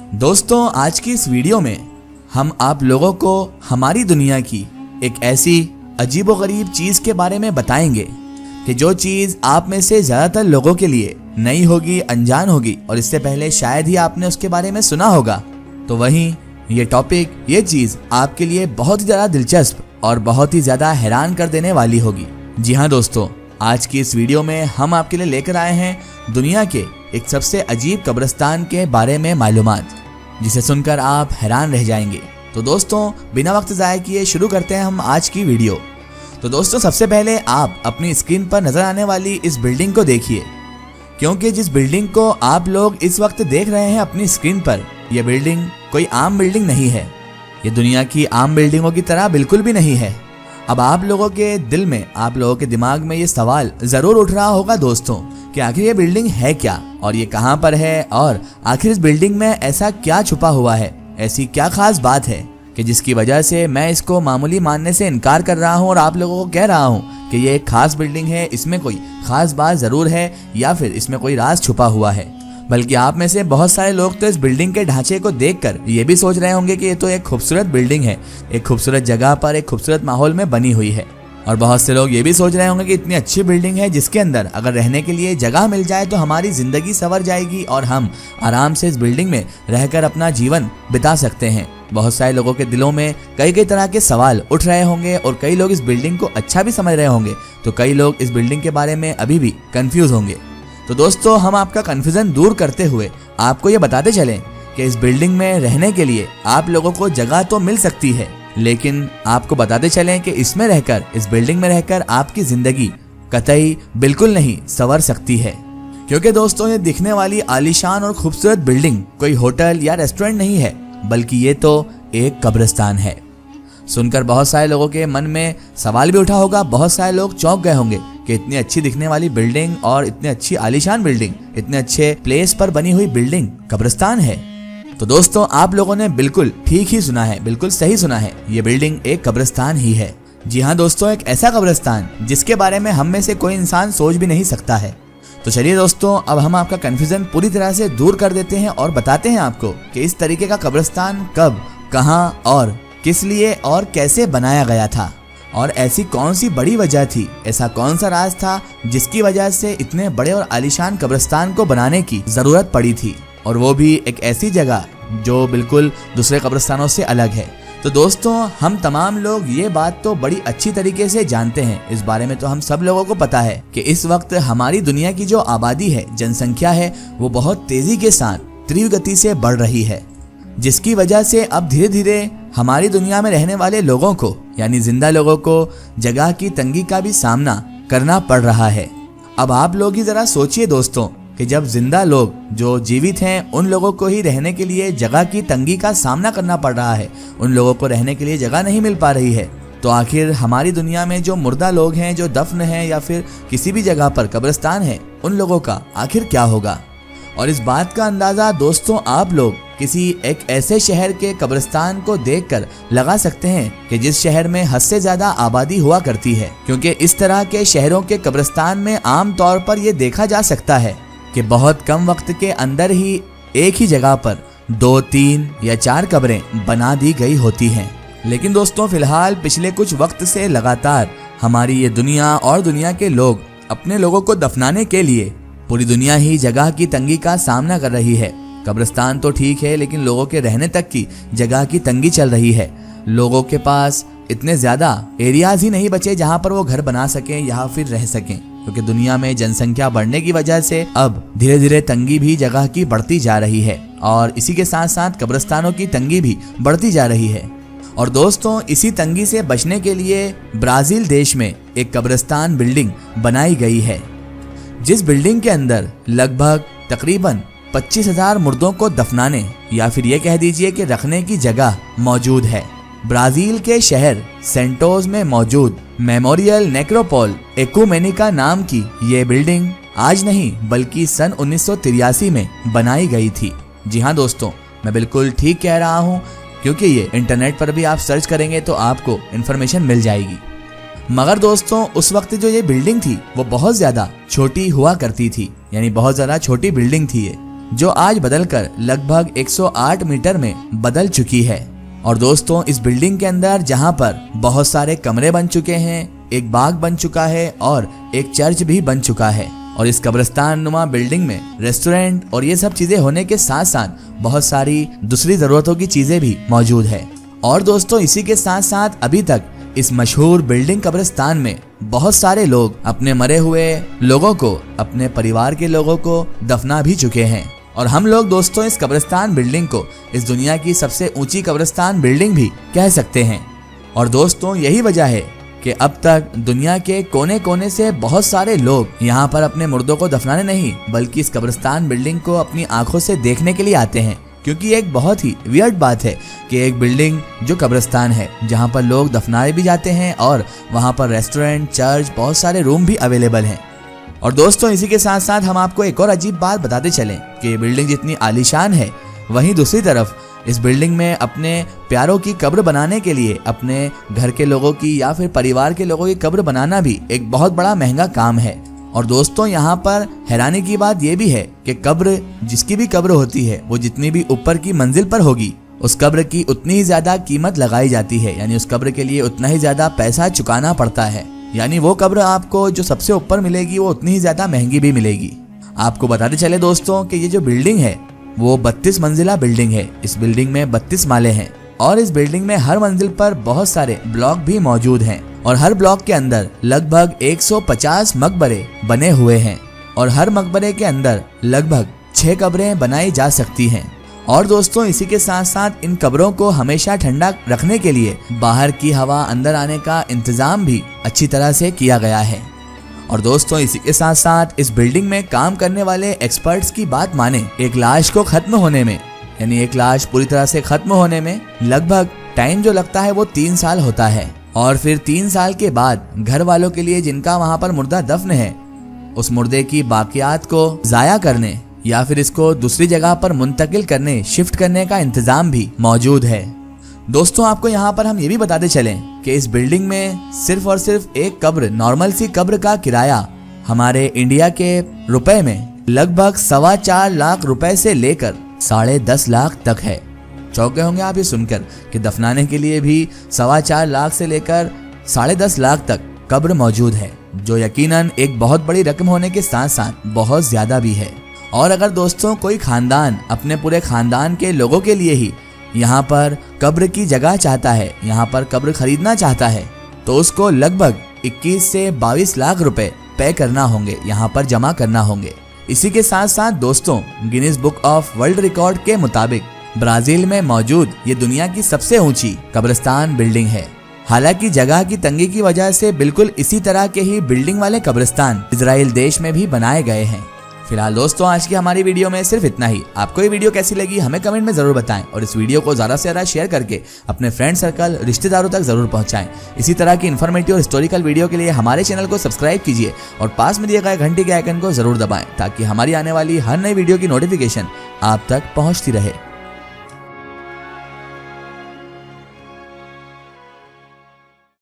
दोस्तों, आज की इस वीडियो में हम आप लोगों को हमारी दुनिया की एक ऐसी अजीबोगरीब चीज के बारे में बताएंगे कि जो चीज आप में से ज्यादातर लोगों के लिए नई होगी, अनजान होगी और इससे पहले शायद ही आपने उसके बारे में सुना होगा। तो वहीं ये टॉपिक, ये चीज आपके लिए बहुत ही ज्यादा दिलचस्प और बहुत ही ज्यादा हैरान कर देने वाली होगी। जी हाँ दोस्तों, आज की इस वीडियो में हम आपके लिए लेकर आए हैं दुनिया के एक सबसे अजीब कब्रिस्तान के बारे में मालूमात, जिसे सुनकर आप हैरान रह जाएंगे। तो दोस्तों, बिना वक्त ज़ाया किए शुरू करते हैं हम आज की वीडियो। तो दोस्तों, सबसे पहले आप अपनी स्क्रीन पर नजर आने वाली इस बिल्डिंग को देखिए, क्योंकि जिस बिल्डिंग को आप लोग इस वक्त देख रहे हैं अपनी स्क्रीन पर, यह बिल्डिंग कोई आम बिल्डिंग नहीं है। ये दुनिया की आम बिल्डिंगों की तरह बिल्कुल भी नहीं है। अब आप लोगों के दिल में, आप लोगों के दिमाग में ये सवाल जरूर उठ रहा होगा दोस्तों कि आखिर ये बिल्डिंग है क्या और ये कहाँ पर है, और आखिर इस बिल्डिंग में ऐसा क्या छुपा हुआ है, ऐसी क्या खास बात है कि जिसकी वजह से मैं इसको मामूली मानने से इनकार कर रहा हूँ और आप लोगों को कह रहा हूँ कि ये एक खास बिल्डिंग है, इसमें कोई खास बात जरूर है या फिर इसमें कोई राज छुपा हुआ है। बल्कि आप में से बहुत सारे लोग तो इस बिल्डिंग के ढांचे को देखकर ये भी सोच रहे होंगे कि ये तो एक खूबसूरत बिल्डिंग है, एक खूबसूरत जगह पर एक खूबसूरत माहौल में बनी हुई है। और बहुत से लोग ये भी सोच रहे होंगे कि इतनी अच्छी बिल्डिंग है जिसके अंदर अगर रहने के लिए जगह मिल जाए तो हमारी जिंदगी संवर जाएगी और हम आराम से इस बिल्डिंग में रहकर अपना जीवन बिता सकते हैं। बहुत सारे लोगों के दिलों में कई तरह के सवाल उठ रहे होंगे और कई लोग इस बिल्डिंग को अच्छा भी समझ रहे होंगे, तो कई लोग इस बिल्डिंग के बारे में अभी भी कंफ्यूज होंगे। तो दोस्तों, हम आपका कंफ्यूजन दूर करते हुए आपको ये बताते चलें कि इस बिल्डिंग में रहने के लिए आप लोगों को जगह तो मिल सकती है, लेकिन आपको बताते चलें कि इसमें रहकर, इस बिल्डिंग में रहकर आपकी जिंदगी कतई बिल्कुल नहीं संवर सकती है। क्योंकि दोस्तों, ये दिखने वाली आलीशान और खूबसूरत बिल्डिंग कोई होटल या रेस्टोरेंट नहीं है, बल्कि ये तो एक कब्रिस्तान है। सुनकर बहुत सारे लोगों के मन में सवाल भी उठा होगा, बहुत सारे लोग चौंक गए होंगे कि इतनी अच्छी दिखने वाली बिल्डिंग और इतनी अच्छी आलीशान बिल्डिंग, इतने अच्छे प्लेस पर बनी हुई बिल्डिंग कब्रिस्तान है। तो दोस्तों, आप लोगों ने बिल्कुल ठीक ही सुना है, बिल्कुल सही सुना है, ये बिल्डिंग एक कब्रिस्तान ही है। जी हाँ दोस्तों, एक ऐसा कब्रिस्तान जिसके बारे में हम में से कोई इंसान सोच भी नहीं सकता है। तो चलिए दोस्तों, अब हम आपका कंफ्यूजन पूरी तरह से दूर कर देते हैं और बताते हैं आपको कि इस तरीके का कब्रिस्तान कब, कहाँ और किस लिए और कैसे बनाया गया था, और ऐसी कौन सी बड़ी वजह थी, ऐसा कौन सा राज था जिसकी वजह से इतने बड़े और आलीशान कब्रिस्तान को बनाने की जरूरत पड़ी थी, और वो भी एक ऐसी जगह जो बिल्कुल दूसरे कब्रिस्तानों से अलग है। तो दोस्तों, हम तमाम लोग ये बात तो बड़ी अच्छी तरीके से जानते हैं, इस बारे में तो हम सब लोगों को पता है कि इस वक्त हमारी दुनिया की जो आबादी है, जनसंख्या है, वो बहुत तेजी के साथ तीव्र गति से बढ़ रही है, जिसकी वजह से अब धीरे धीरे हमारी दुनिया में रहने वाले लोगों को, यानी जिंदा लोगों को, जगह की तंगी का भी सामना करना पड़ रहा है। अब आप लोग ही जरा सोचिए दोस्तों कि जब जिंदा लोग जो जीवित हैं उन लोगों को ही रहने के लिए जगह की तंगी का सामना करना पड़ रहा है, उन लोगों को रहने के लिए जगह नहीं मिल पा रही है, तो आखिर हमारी दुनिया में जो मुर्दा लोग हैं, जो दफन हैं या फिर किसी भी जगह पर कब्रिस्तान है, उन लोगों का आखिर क्या होगा। और इस बात का अंदाजा दोस्तों आप लोग किसी एक ऐसे शहर के कब्रिस्तान को देखकर लगा सकते हैं कि जिस शहर में हद से ज्यादा आबादी हुआ करती है, क्योंकि इस तरह के शहरों के कब्रिस्तान में आम तौर पर यह देखा जा सकता है कि बहुत कम वक्त के अंदर ही एक ही जगह पर 2, 3 या 4 कब्रें बना दी गई होती हैं। लेकिन दोस्तों, फिलहाल पिछले कुछ वक्त से लगातार हमारी ये दुनिया और दुनिया के लोग अपने लोगों को दफनाने के लिए पूरी दुनिया ही जगह की तंगी का सामना कर रही है। कब्रिस्तान तो ठीक है, लेकिन लोगों के रहने तक की जगह की तंगी चल रही है। लोगों के पास इतने ज्यादा एरियाज ही नहीं बचे जहां पर वो घर बना सकें या फिर रह सकें, क्योंकि दुनिया में जनसंख्या बढ़ने की वजह से अब धीरे धीरे तंगी भी जगह की बढ़ती जा रही है, और इसी के साथ साथ कब्रिस्तानों की तंगी भी बढ़ती जा रही है। और दोस्तों, इसी तंगी से बचने के लिए ब्राजील देश में एक कब्रिस्तान बिल्डिंग बनाई गई है, जिस बिल्डिंग के अंदर लगभग तकरीबन 25,000 मुर्दों को दफनाने या फिर ये कह दीजिए कि रखने की जगह मौजूद है। ब्राजील के शहर सेंटोस में मौजूद मेमोरियल नेक्रोपोल एकुमेनिका नाम की ये बिल्डिंग आज नहीं बल्कि सन 1983 में बनाई गई थी। जी हाँ दोस्तों, मैं बिल्कुल ठीक कह रहा हूँ, क्योंकि ये इंटरनेट पर भी आप सर्च करेंगे तो आपको इन्फॉर्मेशन मिल जाएगी। मगर दोस्तों, उस वक्त जो ये बिल्डिंग थी वो बहुत ज्यादा छोटी हुआ करती थी, यानी बहुत ज्यादा छोटी बिल्डिंग थी ये, जो आज बदलकर लगभग 108 मीटर में बदल चुकी है। और दोस्तों, इस बिल्डिंग के अंदर जहां पर बहुत सारे कमरे बन चुके हैं, एक बाग बन चुका है और एक चर्च भी बन चुका है। और इस कब्रिस्तान नुमा बिल्डिंग में रेस्टोरेंट और ये सब चीजें होने के साथ साथ बहुत सारी दूसरी जरूरतों की चीजें भी मौजूद है। और दोस्तों, इसी के साथ साथ अभी तक इस मशहूर बिल्डिंग कब्रिस्तान में बहुत सारे लोग अपने मरे हुए लोगों को, अपने परिवार के लोगों को दफना भी चुके हैं। और हम लोग दोस्तों इस कब्रिस्तान बिल्डिंग को इस दुनिया की सबसे ऊंची कब्रिस्तान बिल्डिंग भी कह सकते हैं। और दोस्तों, यही वजह है कि अब तक दुनिया के कोने कोने से बहुत सारे लोग यहाँ पर अपने मुर्दों को दफनाने नहीं बल्कि इस कब्रिस्तान बिल्डिंग को अपनी आंखों से देखने के लिए आते हैं। क्योंकि एक बहुत ही वियर्ड बात है कि एक बिल्डिंग जो कब्रिस्तान है, जहाँ पर लोग दफनाए भी जाते हैं और वहाँ पर रेस्टोरेंट, चर्च, बहुत सारे रूम भी अवेलेबल हैं। और दोस्तों, इसी के साथ साथ हम आपको एक और अजीब बात बताते चलें कि ये बिल्डिंग जितनी आलीशान है, वहीं दूसरी तरफ इस बिल्डिंग में अपने प्यारों की कब्र बनाने के लिए अपने घर के लोगों की या फिर परिवार के लोगों की कब्र बनाना भी एक बहुत बड़ा महंगा काम है। और दोस्तों, यहाँ पर हैरानी की बात यह भी है कि कब्र, जिसकी भी कब्र होती है, वो जितनी भी ऊपर की मंजिल पर होगी, उस कब्र की उतनी ही ज्यादा कीमत लगाई जाती है। यानी उस कब्र के लिए उतना ही ज्यादा पैसा चुकाना पड़ता है। यानी वो कब्र आपको जो सबसे ऊपर मिलेगी वो उतनी ही ज्यादा महंगी भी मिलेगी। आपको बताते चले दोस्तों कि ये जो बिल्डिंग है वो 32 मंजिला बिल्डिंग है। इस बिल्डिंग में 32 माले हैं और इस बिल्डिंग में हर मंजिल पर बहुत सारे ब्लॉक भी मौजूद हैं। और हर ब्लॉक के अंदर लगभग 150 मकबरे बने हुए हैं और हर मकबरे के अंदर लगभग 6 कब्रें बनाई जा सकती हैं। और दोस्तों, इसी के साथ साथ इन कब्रों को हमेशा ठंडा रखने के लिए बाहर की हवा अंदर आने का इंतजाम भी अच्छी तरह से किया गया है। और दोस्तों, इसी के साथ साथ इस बिल्डिंग में काम करने वाले एक्सपर्ट्स की बात माने, एक लाश को खत्म होने में, यानी एक लाश पूरी तरह से खत्म होने में लगभग टाइम जो लगता है वो 3 साल होता है। और फिर 3 साल के बाद घर वालों के लिए जिनका वहां पर मुर्दा दफन है, उस मुर्दे की बाकियात को जाया करने या फिर इसको दूसरी जगह पर मुंतकिल करने, शिफ्ट करने का इंतजाम भी मौजूद है। दोस्तों, आपको यहाँ पर हम ये भी बताते चलें कि इस बिल्डिंग में सिर्फ और सिर्फ एक कब्र, नॉर्मल सी कब्र का किराया हमारे इंडिया के रुपए में लगभग 4.25 लाख रुपए से लेकर 10.5 लाख तक है। चौंके होंगे आप ये सुनकर कि दफनाने के लिए भी 4.25 लाख से लेकर 10.5 लाख तक कब्र मौजूद है, जो यकीनन एक बहुत बड़ी रकम होने के साथ साथ बहुत ज्यादा भी है। और अगर दोस्तों कोई खानदान अपने पूरे खानदान के लोगों के लिए ही यहाँ पर कब्र की जगह चाहता है, यहाँ पर कब्र खरीदना चाहता है, तो उसको लगभग 21 से 22 लाख रुपए पे करना होंगे, यहाँ पर जमा करना होंगे। इसी के साथ साथ दोस्तों, Guinness book of world record के मुताबिक ब्राजील में मौजूद ये दुनिया की सबसे ऊंची कब्रिस्तान बिल्डिंग है। हालांकि जगह की तंगी की वजह से बिल्कुल इसी तरह के ही बिल्डिंग वाले कब्रिस्तान इजराइल देश में भी बनाए गए हैं। फिलहाल दोस्तों, आज की हमारी वीडियो में सिर्फ इतना ही। आपको ये वीडियो कैसी लगी हमें कमेंट में जरूर बताएं और इस वीडियो को ज्यादा से ज्यादा शेयर करके अपने फ्रेंड सर्कल, रिश्तेदारों तक जरूर पहुंचाएं। इसी तरह की इन्फॉर्मेटिव और हिस्टोरिकल वीडियो के लिए हमारे चैनल को सब्सक्राइब कीजिए और पास में दिए गए घंटी के आइकन को जरूर दबाएं ताकि हमारी आने वाली हर नई वीडियो की नोटिफिकेशन आप तक पहुंचती रहे।